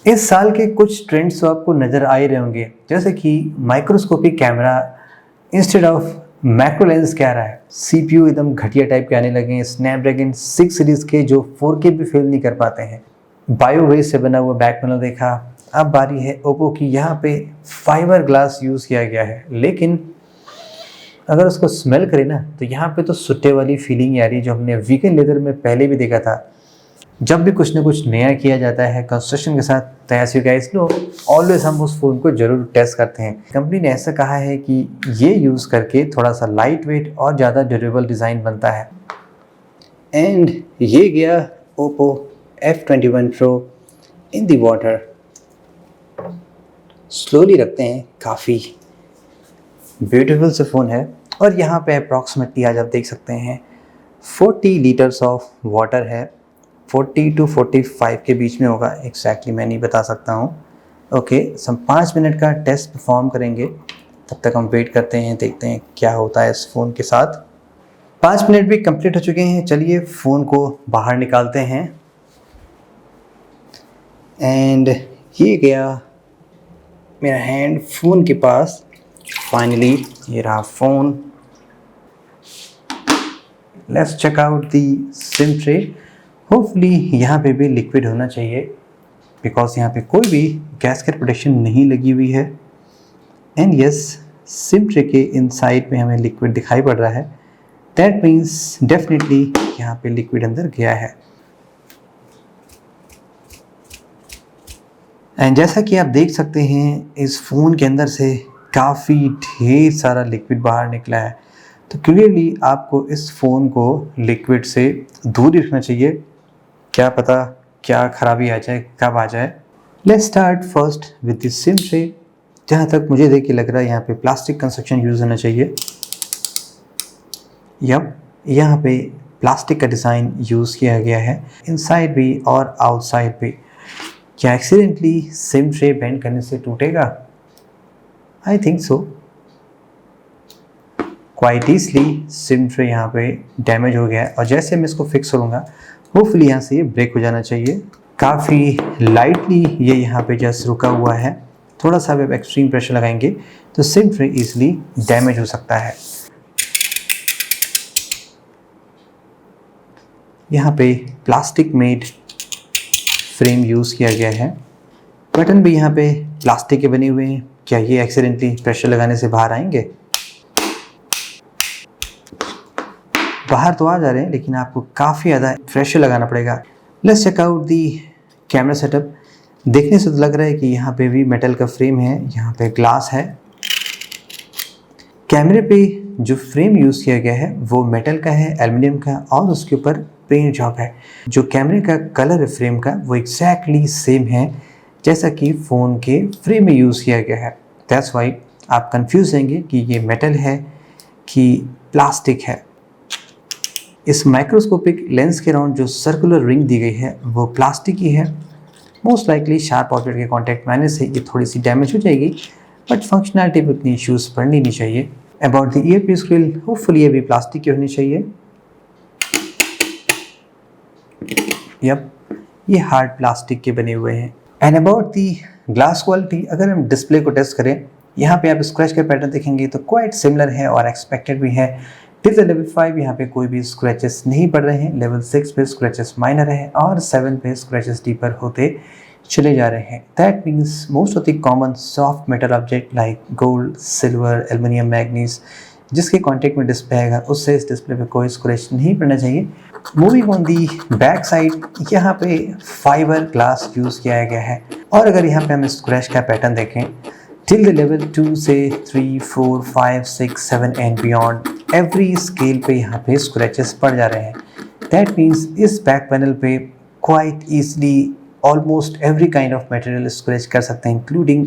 इस साल के कुछ ट्रेंड्स तो आपको नज़र आ ही रहे होंगे, जैसे कि microscopic camera instead of macro lens क्या रहा है, CPU एकदम घटिया टाइप के आने लगे हैं, स्नैपड्रैगन 6 सीरीज के जो 4K भी फिल्म नहीं कर पाते हैं, बायो वेस्ट से बना हुआ बैक पैनल देखा। अब बारी है ओप्पो की, यहाँ पे फाइबर ग्लास यूज़ किया गया है, लेकिन अगर उसको स्मेल करें ना तो यहाँ पे तो सुट्टे वाली फीलिंग आ रही है जो हमने वीगन लेदर में पहले भी देखा था। जब भी कुछ ना कुछ नया किया जाता है कंस्ट्रक्शन के साथ, तो ऐसे गाइस नो ऑलवेज हम उस फ़ोन को ज़रूर टेस्ट करते हैं। कंपनी ने ऐसा कहा है कि ये यूज़ करके थोड़ा सा लाइट वेट और ज़्यादा ड्यूरेबल डिज़ाइन बनता है। एंड ये गया Oppo F21 Pro in the water. Slowly रखते हैं, काफ़ी ब्यूटीफुल से फ़ोन है। और यहाँ पे अप्रॉक्सीमेटली आज आप देख सकते हैं 40 लीटर्स ऑफ वाटर है, 40 to 45 के बीच में होगा, एग्जैक्टली मैं नहीं बता सकता हूँ। ओके, हम 5 मिनट का टेस्ट परफॉर्म करेंगे, तब तक हम वेट करते हैं, देखते हैं क्या होता है इस फ़ोन के साथ। 5 मिनट भी कंप्लीट हो चुके हैं, चलिए फ़ोन को बाहर निकालते हैं। एंड ये गया मेरा हैंड फ़ोन के पास, फाइनली ये रहा phone. Let's check out the sim tray. Hopefully यहाँ पे भी लिक्विड होना चाहिए, बिकॉज यहाँ पे कोई भी गैसकेट प्रोटेक्शन नहीं लगी हुई है। एंड यस, सिम ट्रे के इनसाइड में हमें लिक्विड दिखाई पड़ रहा है, दैट मीन्स डेफिनेटली यहाँ पे लिक्विड अंदर गया है। एंड जैसा कि आप देख सकते हैं इस फ़ोन के अंदर से काफ़ी ढेर सारा लिक्विड बाहर निकला है, तो क्लियरली आपको इस फ़ोन को लिक्विड से दूर ही रखना चाहिए। क्या पता क्या खराबी आ जाए, कब आ जाए। Let's start first with this SIM tray. जहाँ तक मुझे देख के लग रहा है यहाँ पे प्लास्टिक कंस्ट्रक्शन यूज़ होना चाहिए। यहाँ पे प्लास्टिक का डिज़ाइन यूज़ किया गया है, इनसाइड भी और आउटसाइड भी। क्या एक्सीडेंटली सिम ट्रे बेंड करने से टूटेगा? I think so. Quite easily SIM tray यहाँ पे डैमेज हो गया है, और जैसे मैं इसको फिक्स करूँगा होपफुली यहाँ से ये ब्रेक हो जाना चाहिए। काफ़ी लाइटली ये यहाँ पे जस्ट रुका हुआ है, थोड़ा सा अब एक्सट्रीम प्रेशर लगाएंगे तो सिम ट्रे ईजली डैमेज हो सकता है। यहाँ पे प्लास्टिक मेड फ्रेम यूज़ किया गया है, बटन भी यहाँ पे प्लास्टिक के बने हुए हैं। क्या ये एक्सीडेंटली प्रेशर लगाने से बाहर आएंगे? बाहर तो आ जा रहे हैं, लेकिन आपको काफ़ी ज़्यादा प्रेशर लगाना पड़ेगा। Let's check out the camera setup. देखने से तो लग रहा है कि यहाँ पे भी मेटल का फ्रेम है, यहाँ पे ग्लास है। कैमरे पे जो फ्रेम यूज़ किया गया है वो मेटल का है, एल्युमिनियम का, और उसके ऊपर पेंट जॉब है। जो कैमरे का कलर है फ्रेम का वो एग्जैक्टली सेम है जैसा कि फ़ोन के फ्रेम में यूज़ किया गया है। दैट्स वाई आप कंफ्यूज रहेंगे कि ये मेटल है कि प्लास्टिक है। इस माइक्रोस्कोपिक लेंस के अराउंड जो सर्कुलर रिंग दी गई है वो प्लास्टिक की है। मोस्ट लाइकली शार्प ऑब्जेक्ट के कांटेक्ट में आने से ये थोड़ी सी डैमेज हो जाएगी, बट फंक्शनैलिटी में उतनी इश्यूज़ पड़नी नहीं चाहिए। About the ear piece grill, hopefully ये भी प्लास्टिक की होनी चाहिए। ये हार्ड प्लास्टिक के बने हुए हैं। And about the glass quality, अगर हम डिस्प्ले को टेस्ट करें, यहाँ पे आप स्क्रैच का पैटर्न देखेंगे तो क्वाइट सिमिलर है और एक्सपेक्टेड भी है। टिल द लेवल 5 यहाँ पे कोई भी स्क्रैचेस नहीं पड़ रहे हैं, लेवल 6 पे स्क्रैचेस माइनर है और 7 पे स्क्रैचेस डीपर होते चले जा रहे हैं। That means most of the common soft metal object like gold, silver, aluminium, manganese जिसके कॉन्टेक्ट में डिस्प्ले आएगा उससे इस डिस्प्ले पे कोई स्क्रैच नहीं पड़ना चाहिए। Moving on the back side, यहाँ पे फाइबर ग्लास यूज़ किया गया है, और अगर यहाँ पे हम स्क्रैच का पैटर्न देखें टिल द लेवल 2 से 3, 4, 5, 6, 7 एंड बियॉन्ड एवरी स्केल पे यहाँ पे स्क्रैचेस पड़ जा रहे हैं। दैट मीन्स इस बैक पैनल पे quite easily almost every kind of material scratch कर सकते हैं, including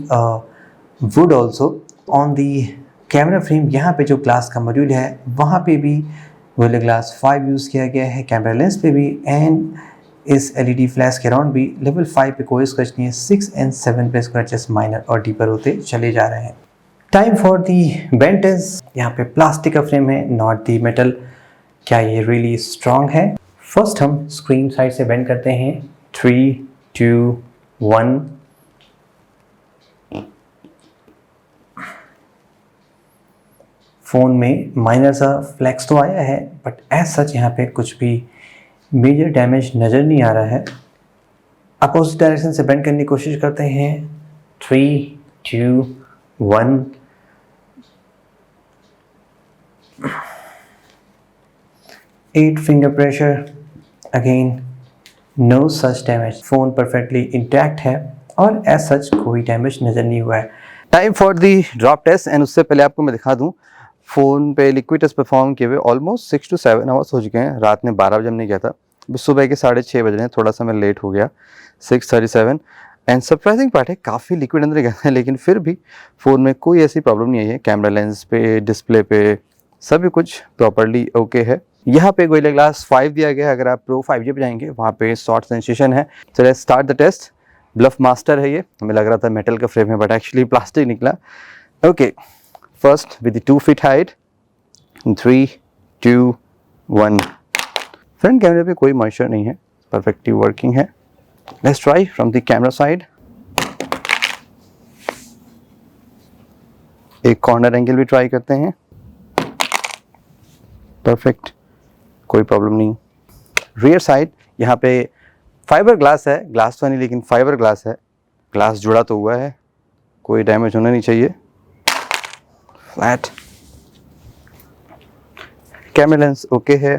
would also. On the camera frame यहाँ पे जो ग्लास का मॉड्यूल है वहाँ पे भी गोरिल्ला ग्लास 5 यूज़ किया गया है, कैमरा लेंस पे भी, एंड इस LED फ्लैश के अराउंड भी लेवल 5 पे कोई स्क्रैच नहीं है। 6 एंड 7 पे स्क्रैचेस माइनर और डीपर होते चले जा रहे हैं। Time for the bent test. यहाँ पे प्लास्टिक का फ्रेम है, नॉट दी मेटल। क्या ये रियली स्ट्रॉन्ग है? फर्स्ट हम स्क्रीन साइड से बेंड करते हैं। 3, 2, 1 फ़ोन में माइनर सा फ्लैक्स तो आया है, बट एज सच यहाँ पे कुछ भी मेजर डैमेज नज़र नहीं आ रहा है। अपोजिट डायरेक्शन से बेंड करने की कोशिश करते हैं। 3, 2, 1। At finger pressure, again no such damage. Phone perfectly intact है और एज सच कोई डैमेज नज़र नहीं हुआ है। Time for the drop test. And उससे पहले आपको मैं दिखा दूँ, फ़ोन पे लिक्विड टेस्ट परफॉर्म किए हुए ऑलमोस्ट 6 to 7 आवर्स हो चुके हैं। रात में 12 बजे हमने किया था, अभी सुबह के 6:30 बज रहे हैं, थोड़ा सा मैं लेट हो गया, 6:37। एंड सरप्राइजिंग पार्ट है, काफ़ी लिक्विड अंदर गया है, लेकिन फिर भी फ़ोन में कोई ऐसी प्रॉब्लम नहीं आई है। कैमरा लेंस पे, डिस्प्ले पे सभी कुछ प्रॉपरली ओके है। यहाँ पे गोरिल्ला ग्लास 5 दिया गया है। अगर आप प्रो 5G पे जाएंगे वहाँ पे शॉर्ट सेंसेशन है। So let's start the test. Bluff master है ये, हमें लग रहा था मेटल का फ्रेम है, बट एक्चुअली प्लास्टिक निकला। Okay, first with the 2 feet height. 3, 2, 1। Front कैमरे पे कोई मॉइस्चर नहीं है, परफेक्टली वर्किंग है। Let's try from the camera side. एक कॉर्नर एंगल भी ट्राई करते हैं। परफेक्ट, कोई प्रॉब्लम नहीं। रियर साइड, यहाँ पे फाइबर ग्लास है, ग्लास तो नहीं लेकिन फाइबर ग्लास है, ग्लास जुड़ा तो हुआ है, कोई डैमेज होना नहीं चाहिए। फ्लैट। कैमरा लेंस ओके है,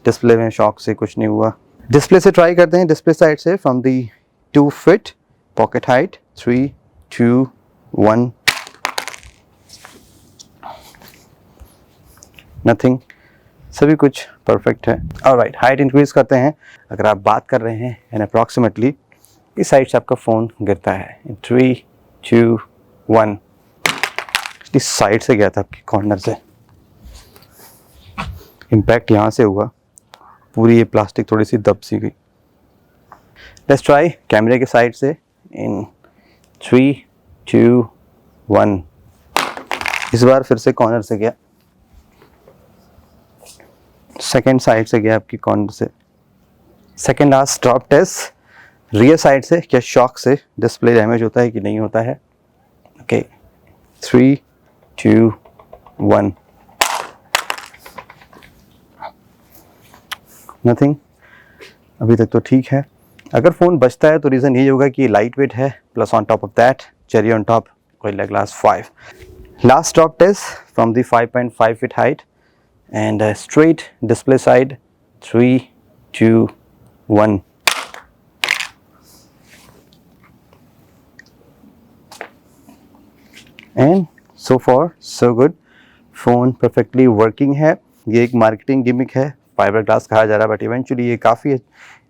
डिस्प्ले में शॉक से कुछ नहीं हुआ। डिस्प्ले से ट्राई करते हैं, डिस्प्ले साइड से from the 2 feet pocket height. 3, 2, 1। Nothing, सभी कुछ परफेक्ट है। ऑलराइट, हाइट इंक्रीज करते हैं। अगर आप बात कर रहे हैं एंड अप्रॉक्सीमेटली इस साइड से आपका फ़ोन गिरता है। 3, 2, 1। इस साइड से गया था, आपकी कॉर्नर से इम्पैक्ट यहाँ से हुआ, पूरी ये प्लास्टिक थोड़ी सी दब सी गई। लेट्स ट्राई कैमरे के साइड से इन 3, 2, 1। इस बार फिर से कॉर्नर से गया, सेकेंड साइड से गया आपकी कॉर्नर से। Second last drop test, rear side से, क्या शॉक से डिस्प्ले डैमेज होता है कि नहीं होता है। ओके, 3, 2, 1। नथिंग, अभी तक तो ठीक है। अगर फ़ोन बचता है तो रीज़न यही होगा कि लाइट वेट है, plus on top of that cherry on top gorilla glass 5। Last drop test from the 5.5 feet height and straight display side। 3, 2, 1। and so far so good। Phone perfectly working है। ये एक marketing gimmick है, fibre glass कहा जा रहा है, but eventually ये काफ़ी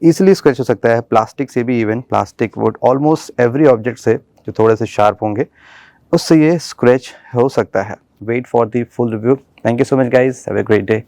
ईजिली स्क्रैच हो सकता है। प्लास्टिक से भी, even plastic would almost every object से जो थोड़े से शार्प होंगे उससे ये स्क्रैच हो सकता है। Wait for the full review. Thank you so much guys, have a great day.